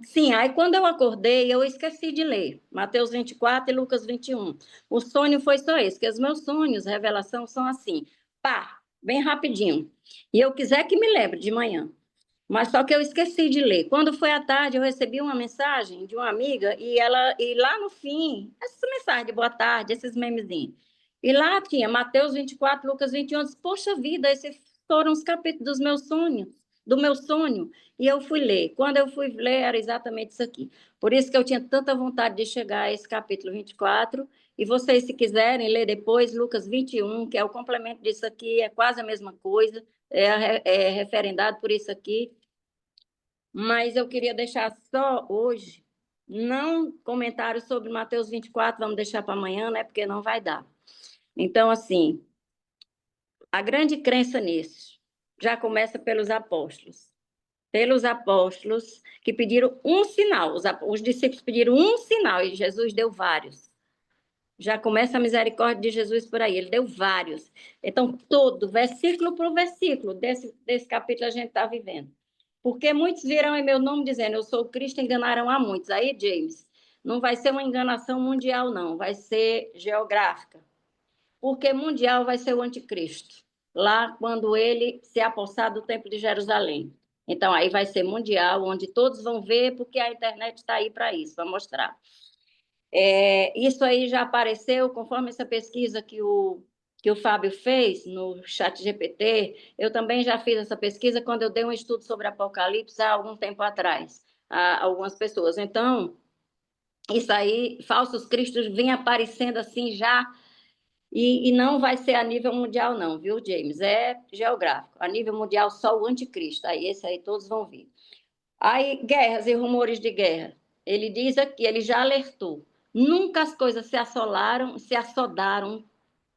sim, aí quando eu acordei, eu esqueci de ler Mateus 24 e Lucas 21. O sonho foi só esse, que os meus sonhos, revelação, são assim, pá, bem rapidinho. E eu quiser que me lembre de manhã. Mas só que eu esqueci de ler. Quando foi à tarde, eu recebi uma mensagem de uma amiga e lá no fim, essa mensagem de boa tarde, esses memezinhos. E lá tinha Mateus 24, Lucas 21. Eu disse, poxa vida, esses foram os capítulos dos meus sonhos, do meu sonho. E eu fui ler. Quando eu fui ler, era exatamente isso aqui. Por isso que eu tinha tanta vontade de chegar a esse capítulo 24. E vocês, se quiserem ler depois, Lucas 21, que é o complemento disso aqui, é quase a mesma coisa, é referendado por isso aqui. Mas eu queria deixar só hoje, não comentário sobre Mateus 24, vamos deixar para amanhã, né? Porque não vai dar. Então, assim, a grande crença nisso já começa pelos apóstolos. Pelos apóstolos que pediram um sinal. Os discípulos pediram um sinal e Jesus deu vários. Já começa a misericórdia de Jesus por aí, ele deu vários. Então, todo, versículo por versículo, desse capítulo a gente está vivendo. Porque muitos virão em meu nome dizendo, eu sou Cristo, enganarão a muitos. Aí, James, não vai ser uma enganação mundial, não, vai ser geográfica. Porque mundial vai ser o anticristo, lá quando ele se apossar do templo de Jerusalém. Então, aí vai ser mundial, onde todos vão ver, porque a internet está aí para isso, para mostrar. Isso aí já apareceu, conforme essa pesquisa que o Fábio fez no chat GPT, eu também já fiz essa pesquisa quando eu dei um estudo sobre Apocalipse há algum tempo atrás, a algumas pessoas. Então, isso aí, falsos cristos vêm aparecendo assim já, e não vai ser a nível mundial não, viu, James? É geográfico. A nível mundial, só o anticristo. Aí, esse aí todos vão vir. Aí, guerras e rumores de guerra. Ele diz aqui, ele já alertou. Nunca as coisas se assodaram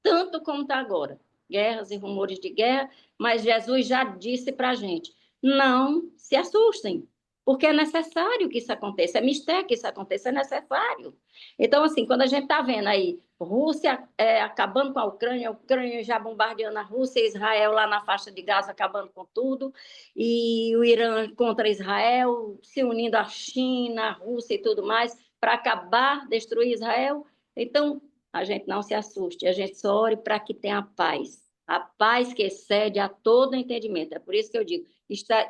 tanto como está agora. Guerras e rumores de guerra, mas Jesus já disse para a gente, não se assustem. porque é necessário que isso aconteça, é mistério que isso aconteça, é necessário. Então, assim, quando a gente está vendo aí Rússia acabando com a Ucrânia já bombardeando a Rússia, Israel lá na faixa de Gaza acabando com tudo, e o Irã contra Israel, se unindo à China, à Rússia e tudo mais, para acabar, destruir Israel. Então, a gente não se assuste, a gente só ore para que tenha paz. A paz que excede a todo entendimento. É por isso que eu digo,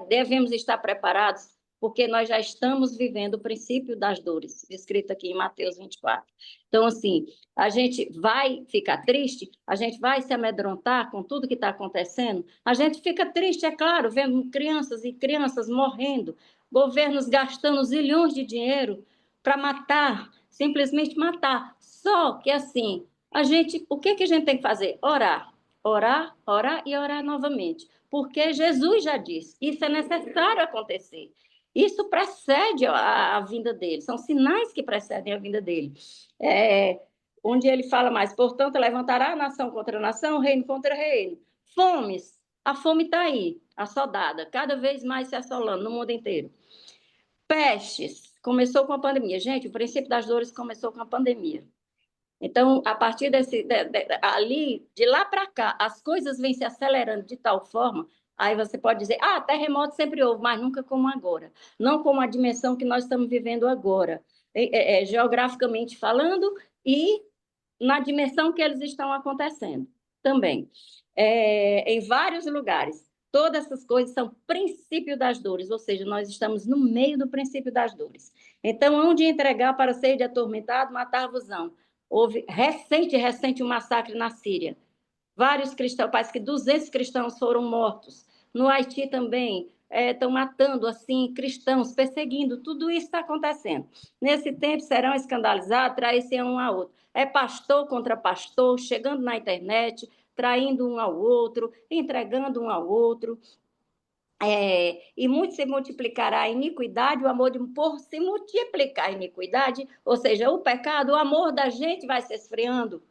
devemos estar preparados, porque nós já estamos vivendo o princípio das dores, descrito aqui em Mateus 24. Então, assim, a gente vai ficar triste, a gente vai se amedrontar com tudo que está acontecendo, a gente fica triste, é claro, vendo crianças e crianças morrendo, governos gastando zilhões de dinheiro para matar, simplesmente matar. Só que, assim, o que a gente tem que fazer? Orar. Orar, orar e orar novamente. Porque Jesus já disse, isso é necessário acontecer. Isso precede a vinda dele, são sinais que precedem a vinda dele. Onde ele fala mais, portanto, levantará a nação contra a nação, reino contra reino. Fomes, a fome está aí, assolada, cada vez mais se assolando no mundo inteiro. Pestes, começou com a pandemia. Gente, o princípio das dores começou com a pandemia. Então, a partir ali, de lá para cá, as coisas vêm se acelerando de tal forma, aí você pode dizer, terremoto sempre houve, mas nunca como agora. Não como a dimensão que nós estamos vivendo agora, geograficamente falando e na dimensão que eles estão acontecendo também. Em vários lugares. Todas essas coisas são princípio das dores, ou seja, nós estamos no meio do princípio das dores. Então, onde entregar para ser de atormentado, matar-vos-ão. Houve recente um massacre na Síria. Vários cristãos, parece que 200 cristãos foram mortos. No Haiti também estão matando assim cristãos, perseguindo. Tudo isso está acontecendo. Nesse tempo serão escandalizados, trair-se um ao outro. É pastor contra pastor, chegando na internet, traindo um ao outro, entregando um ao outro. E muito se multiplicará a iniquidade, o amor por se multiplicar a iniquidade, ou seja, o pecado, o amor da gente vai se esfriando.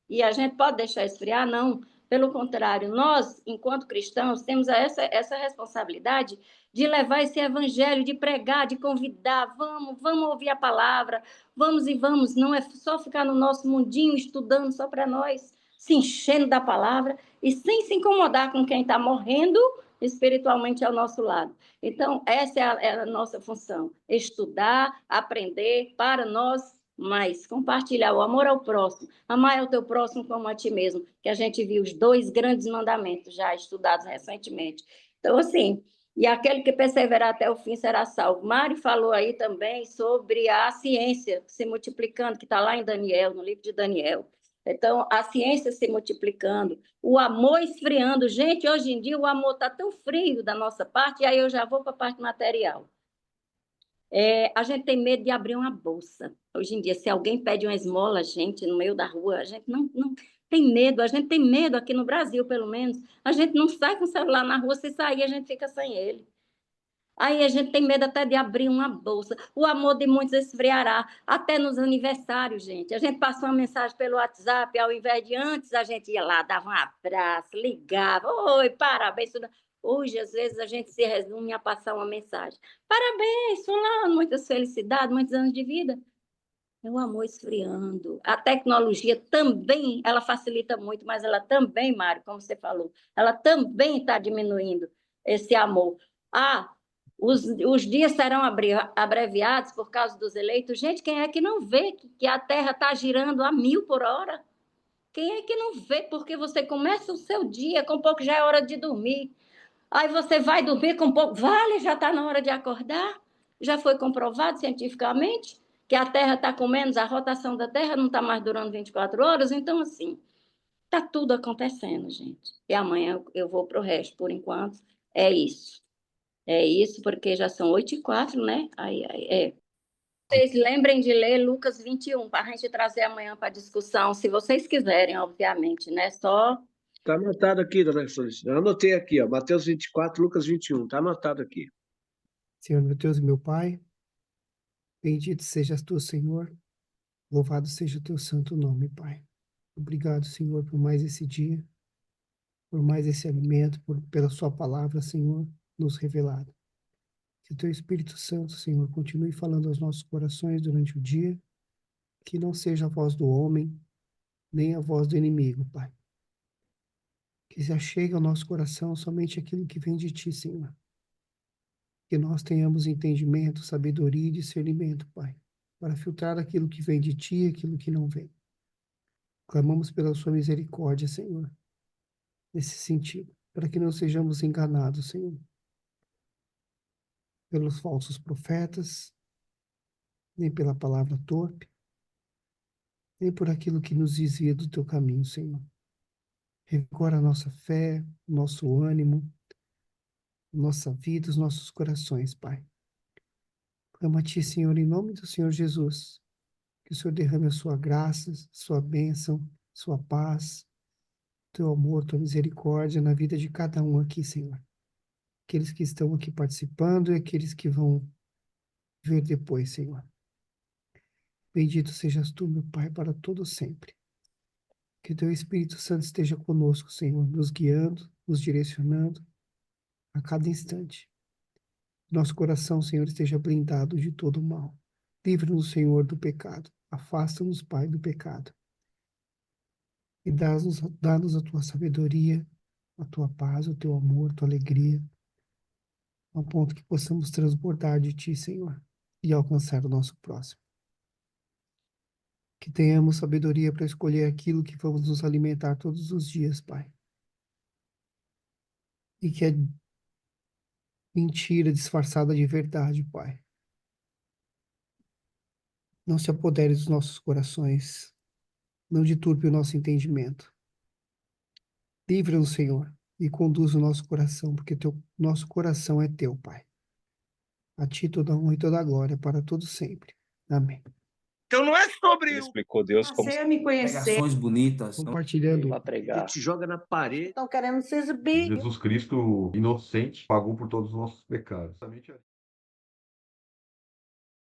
E a gente pode deixar esfriar? Não. Pelo contrário, nós, enquanto cristãos, temos essa responsabilidade de levar esse evangelho, de pregar, de convidar, vamos ouvir a palavra, vamos e vamos, não é só ficar no nosso mundinho estudando só para nós, se enchendo da palavra e sem se incomodar com quem está morrendo espiritualmente ao nosso lado. Então, essa é a nossa função, estudar, aprender para nós, mas compartilhar o amor ao próximo, amar ao teu próximo como a ti mesmo, que a gente viu os 2 grandes mandamentos já estudados recentemente. Então, assim, e aquele que perseverar até o fim será salvo. Mário falou aí também sobre a ciência se multiplicando, que está lá em Daniel, no livro de Daniel. Então, a ciência se multiplicando, o amor esfriando. Gente, hoje em dia o amor está tão frio da nossa parte, e aí eu já vou para a parte material. A gente tem medo de abrir uma bolsa. Hoje em dia, se alguém pede uma esmola, gente, no meio da rua, a gente não tem medo. A gente tem medo aqui no Brasil, pelo menos. A gente não sai com o celular na rua, se sair, a gente fica sem ele. Aí a gente tem medo até de abrir uma bolsa. O amor de muitos esfriará, até nos aniversários, gente. A gente passa uma mensagem pelo WhatsApp, ao invés de antes, a gente ia lá, dava um abraço, ligava, oi, parabéns. Hoje, às vezes, a gente se resume a passar uma mensagem. Parabéns, fulano, muitas felicidades, muitos anos de vida. É o amor esfriando. A tecnologia também, ela facilita muito, mas ela também, Mário, como você falou, ela também está diminuindo esse amor. Os dias serão abreviados por causa dos eleitos. Gente, quem é que não vê que a Terra está girando a 1000 por hora? Quem é que não vê? Porque você começa o seu dia, com pouco já é hora de dormir. Aí você vai dormir com pouco, já está na hora de acordar. Já foi comprovado cientificamente que a Terra está com menos, a rotação da Terra não está mais durando 24 horas. Então, assim, está tudo acontecendo, gente. E amanhã eu vou para o resto, por enquanto. É isso. É isso, porque já são 8h04, né? Vocês lembrem de ler Lucas 21, para a gente trazer amanhã para discussão, se vocês quiserem, obviamente, né? Só. Está anotado aqui, dona Francisca. Eu anotei aqui, ó, Mateus 24, Lucas 21. Está anotado aqui. Senhor meu Deus e meu Pai, bendito sejas tu, Senhor. Louvado seja o teu santo nome, Pai. Obrigado, Senhor, por mais esse dia, por mais esse alimento, pela sua palavra, Senhor, nos revelada. Que o teu Espírito Santo, Senhor, continue falando aos nossos corações durante o dia, que não seja a voz do homem, nem a voz do inimigo, Pai. Que se achegue ao nosso coração somente aquilo que vem de Ti, Senhor. Que nós tenhamos entendimento, sabedoria e discernimento, Pai, para filtrar aquilo que vem de Ti e aquilo que não vem. Clamamos pela Sua misericórdia, Senhor, nesse sentido, para que não sejamos enganados, Senhor, pelos falsos profetas, nem pela palavra torpe, nem por aquilo que nos desvia do Teu caminho, Senhor. Revigora a nossa fé, nosso ânimo, nossa vida, os nossos corações, Pai. Clamo a Ti, Senhor, em nome do Senhor Jesus, que o Senhor derrame a Sua graça, Sua bênção, Sua paz, Teu amor, Tua misericórdia na vida de cada um aqui, Senhor. Aqueles que estão aqui participando e aqueles que vão ver depois, Senhor. Bendito sejas Tu, meu Pai, para todo sempre. Que Teu Espírito Santo esteja conosco, Senhor, nos guiando, nos direcionando a cada instante. Nosso coração, Senhor, esteja blindado de todo o mal. Livra-nos, Senhor, do pecado. Afasta-nos, Pai, do pecado. E dá-nos a Tua sabedoria, a Tua paz, o Teu amor, a Tua alegria, ao ponto que possamos transbordar de Ti, Senhor, e alcançar o nosso próximo. Que tenhamos sabedoria para escolher aquilo que vamos nos alimentar todos os dias, Pai. E que é mentira disfarçada de verdade, Pai. Não se apodere dos nossos corações, não deturpe o nosso entendimento. Livra-nos, Senhor, e conduz o nosso coração, porque nosso coração é Teu, Pai. A Ti toda honra e toda glória para todo sempre. Amém. Então não é sobre Ele explicou Deus como Passei a me conhecer. Pregações bonitas. Compartilhando. para Ele pregar. te joga na parede. Estão querendo se exibir. Jesus Cristo, inocente, pagou por todos os nossos pecados.